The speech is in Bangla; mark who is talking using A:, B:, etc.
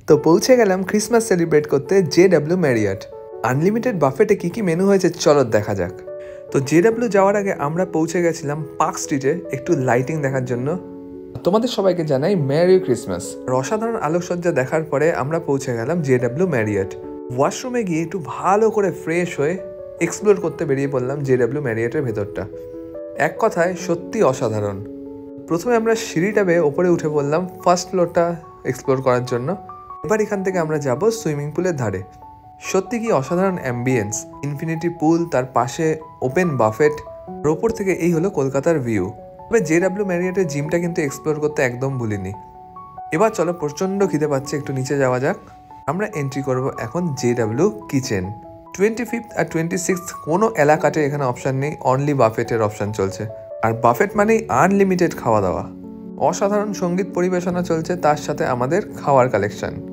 A: তো পৌঁছে গেলাম ক্রিসমাস সেলিব্রেট করতে JW ম্যারিয়ট। আনলিমিটেড বাফেটে কি কি মেনু হয়েছে চলো দেখা যাক। তো JW যাওয়ার আগে আমরা পৌঁছে গেছিলাম পার্ক স্ট্রিটে একটু লাইটিং দেখার জন্য। তোমাদের সবাইকে জানাই মেরি ক্রিসমাস। অসাধারণ আলোকসজ্জা দেখার পরে আমরা পৌঁছে গেলাম JW ম্যারিয়ট। ওয়াশরুমে গিয়ে একটু ভালো করে ফ্রেশ হয়ে এক্সপ্লোর করতে বেরিয়ে পড়লাম JW ম্যারিয়টের ভেতরটা। এক কথায় সত্যি অসাধারণ। প্রথমে আমরা সিঁড়িটা বেয়ে ওপরে উঠে পড়লাম ফার্স্ট ফ্লোরটা এক্সপ্লোর করার জন্য। এবার এখান থেকে আমরা যাব সুইমিং পুলের ধারে। সত্যি কি অসাধারণ অ্যাম্বিয়েন্স, ইনফিনিটি পুল, তার পাশে ওপেন বাফেট, ওপর থেকে এই হলো কলকাতার ভিউ। তবে JW ম্যারিয়টের জিমটা কিন্তু এক্সপ্লোর করতে একদম ভুলিনি। এবার চলো, প্রচণ্ড খিদে পাচ্ছে, একটু নিচে যাওয়া যাক। আমরা এন্ট্রি করব এখন JW কিচেন। 25th আর 26th কোনো এলাকাতে এখানে অপশান নেই, অনলি বাফেটের অপশান চলছে। আর বাফেট মানেই আনলিমিটেড খাওয়া দাওয়া। অসাধারণ সঙ্গীত পরিবেশনা চলছে, তার সাথে আমাদের খাওয়ার কালেকশন।